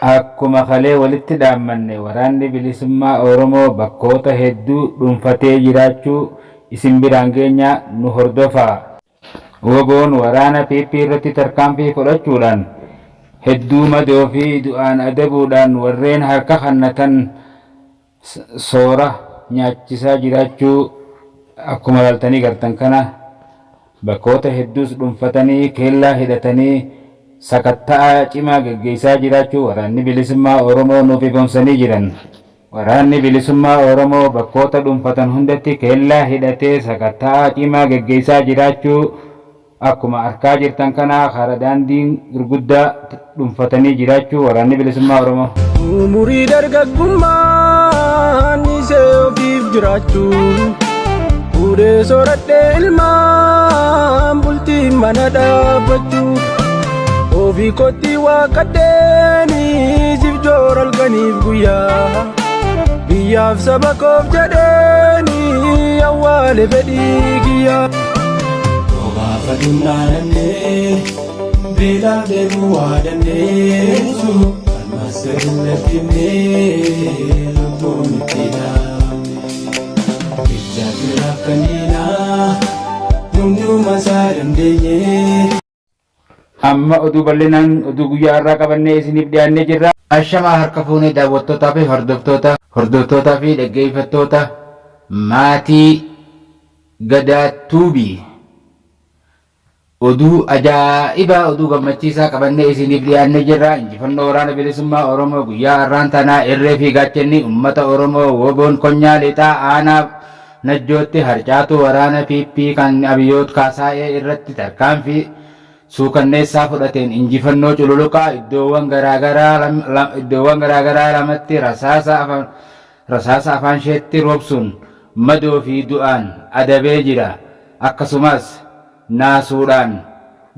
akkuma kalee walitti dhaammanne waraanni bilisummaa Oromoo bakkoota hedduu dhuunfatee jiraachuu isin biraan geenya nu hordofaa. Woboon waraana PP irratti tarkaanfii fudhachuudhaan hedduu madoo fi du'aan adabuudhaan warreen harka kannatan soora nyaachisaa jiraachuu akkuma ilaaltanii gartan kana bakkoota hedduus dhuunfatanii keellaa hidhatanii sakatta'aa cimaa gaggeessaa jiraachuu waraanni bilisummaa Oromoo nuuf ibsamanii jiran. Waraanni bilisummaa Oromoo bakkoota dhuunfatan hundatti keellaa hidhatee sakatta'aa cimaa gaggeessaa jiraachuu akkuma argaa jirtan kana karaa daandiin gurguddaa dhuunfatanii jiraachuu waraanni bilisummaa Oromoo. Umurii dargaggummaa nisee ofiif jiraachuu fuudhee sooradhee ilmaan bultii mana dhaabbachuu ofii kottii waaqadheeniif joora halkaniif guyyaa biyyaaf saba koof jedheeni awwaale fedhii kiyyaa. Fadunnaanee beelaaf deemuu waadanneetu ammas gadi lubbuun itti dhaabne ijaa biraaf kanniinaa hunduma isaa dandeenye. Amma oduu bal'inaan oduu guyyaa irraa qabannee isiniif dhiyaannee jirra. Ashamaa harka fuunee daawwattootaa fi hordoftootaa fi dhaggeeffattoota maatii Gadaa Tuubii. Oduu ajaa'ibaa oduu gammachiisaa qabannee isiniif dhiyaannee jirra. Injifannoo waraana bilisummaa Oromoo guyyaa har'aan tanaa irree fi gaachanni uummata Oromoo woboon konyaa lixaa aanaa najjootti harcaatu waraana PP kan Abiyyoot Kaasaa'ee irratti tarkaanfii suukanneessaa fudhateen injifannoo cululuqaa iddoowwan garaagaraa lamatti rasaasa afaan isheetti roobsuun madoo fi du'aan adabee jira. Akkasumas naasuudhaan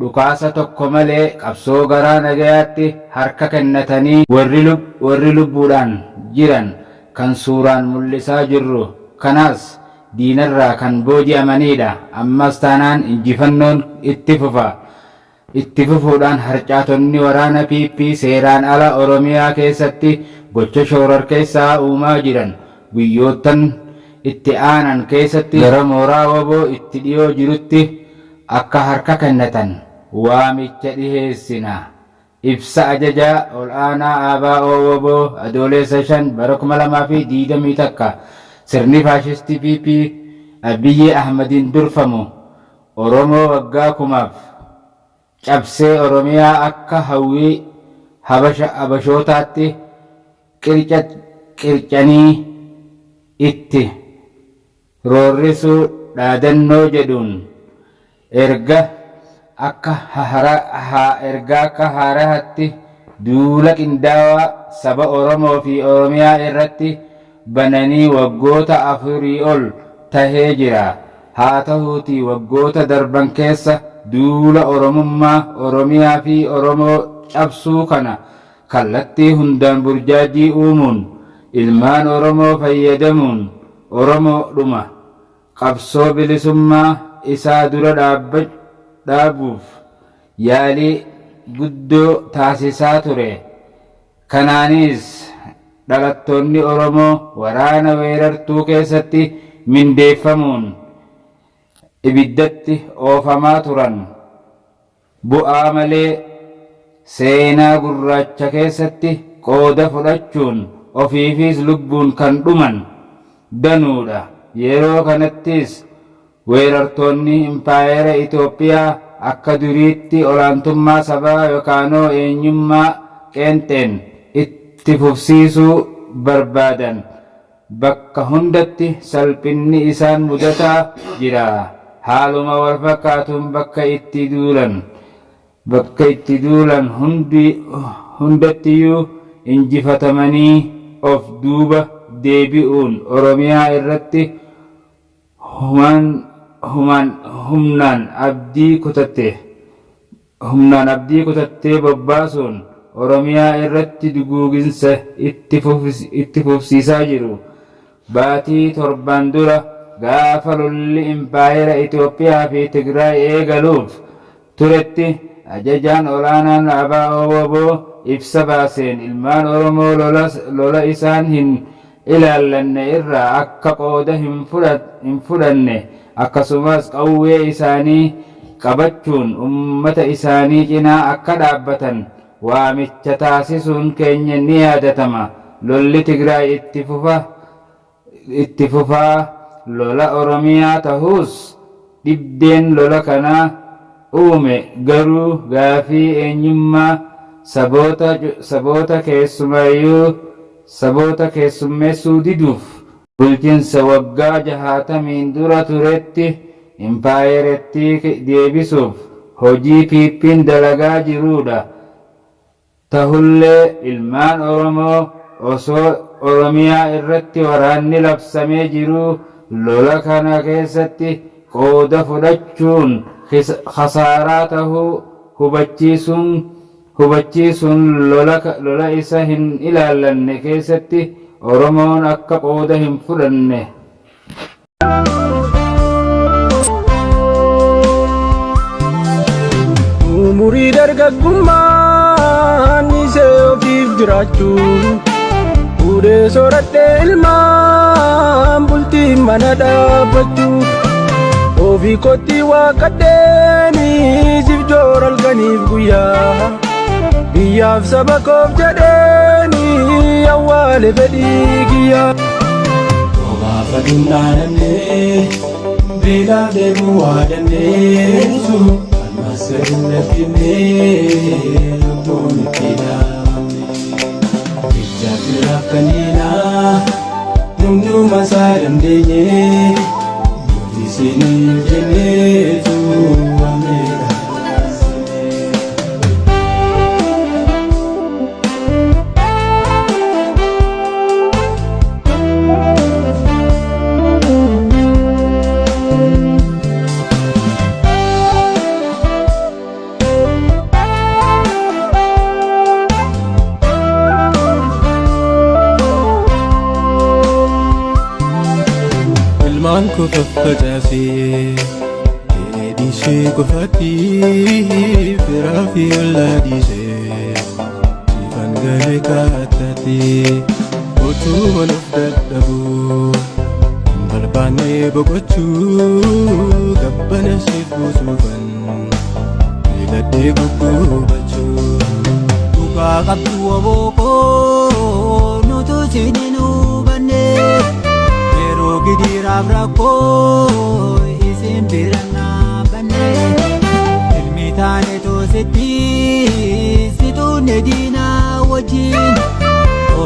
dhukaasa tokko malee qabsoo garaa nagayaatti harka kennatanii warri lubbuudhaan jiran kan suuraan mul'isaa jirru kanaas diinarraa kan booji'amanidha. Ammas taanaan injifannoon itti fufuudhaan harcaatonni waraana PP seeraan ala Oromiyaa keessatti gocha shororkeessaa uumaa jiran guyyoottan itti aanan keessatti gara mooraa woboo itti dhiyoo jirutti akka harka kennatan waamicha dhiheessina. Ibsa ajajaa ol aanaa ABO woboo adoolessa 5 bara 2021 sirni faashistii PP Abiyyi Ahmadiin durfamu Oromoo waggaa 1000 cabsee Oromiyaa akka hawwii habashootaatti qircanii itti roorrisuu dhaadannoo jedhuun erga akka haaraatti duula qindaawaa saba Oromoo fi Oromiyaa irratti bananii waggoota 4 ol tahee jira. Haa ta'uutii waggoota darban keessa duula Oromummaa Oromiyaa fi Oromoo cabsuu kana kallattii hundaan burjaajii uumuun ilmaan Oromoo fayyadamuun Oromoodhuma qabsoo bilisummaa isaa dura dhaabuuf yaalii guddoo taasisaa ture. Kanaanis dhalattoonni Oromoo waraana weerartuu keessatti mindeeffamuun ibiddatti oofamaa turan. Bu'aa malee seenaa gurraacha keessatti qooda fudhachuun ofiifis lubbuun kan dhuman danuudha. Yeroo kanattis weerartoonni impaayera Itoophiyaa akka duriitti olaantummaa sabaa yookaanoo eenyummaa qeenxeen itti fufsiisuu barbaadan bakka hundatti salphinni isaan mudataa jira. Haaluma wal fakkaatuun bakka itti duulan hundattiyyuu injifatamanii of duuba deebi'uun Oromiyaa irratti humnaan abdii kutattee bobbaasuun Oromiyaa irratti duguuginsa itti fufsiisaa jiru. Baatii torban dura gaafa lolli impaayera Itoophiyaa fi Tigraay eegaluuf turetti ajajaan olaanaan ABO woboo ibsa baaseen ilmaan Oromoo lola isaan hin ilaallanne irraa akka qooda hin fudhanne akkasumas qawwee isaanii qabachuun ummata isaanii cinaa akka dhaabbatan waamicha taasisuun keenya ni yaadatama. Lolli Tigraay itti fufaa lola Oromiyaa ta'us dhibdeen lola kanaa uume garuu gaafii eenyummaa saboota keessummeessuu diduuf bulchiinsa waggaa 60 dura turetti impaayerettii deebisuuf hojii piippiin dalagaa jiruudha. Tahullee ilmaan Oromoo osoo Oromiyaa irratti waraanni labsamee jiruu lola kana keessatti qooda fudhachuun khasaaraa tahuu hubachiisuun lola isa hin ilaallanne keessatti Oromoon akka qooda hin fudhanne. Umurii dargaggummaan isee ofiif jiraachuu fuudhee sooradhee ilmaan bultii mana dhaabbachuu ofii kottii waaqadheenii siif joora halkaniif guyyaa biyyaaf saba koof jedheenii awwaale fedhii kiyyaa. Obaafa dunnaanannee beelaaf deemuu waadanneessu ammas gadinnafinee lubbuun itti dhaabne ijjaafiraaf kaniinaa hunduma isaa dandeenye nuti isiniif jenneetu ameera. Ilmaan koo faffacaasee dheedhiisee qofaatti firaa fi ollaa dhiisee ifaan galee kaattatee utuu of dadhabuu hin barbaanne boqochuu gabbana siif buusuufan miidhagdee gugguubachuu. Dhugaa qabdu obookoo nutu siniin hubannee gidiraaf rakkoo isin birannaa bannee ilmi taane toositti situunne diinaa wajjin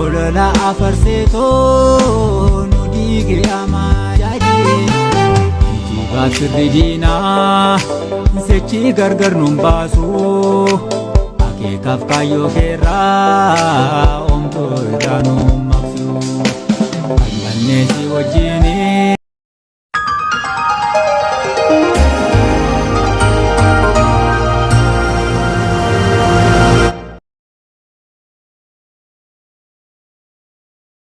olola afarseetoo nu diige amaa jaajee itiibaa sirri diinaa sechii gargar nun baasu akeekaaf kaayyoo keerraa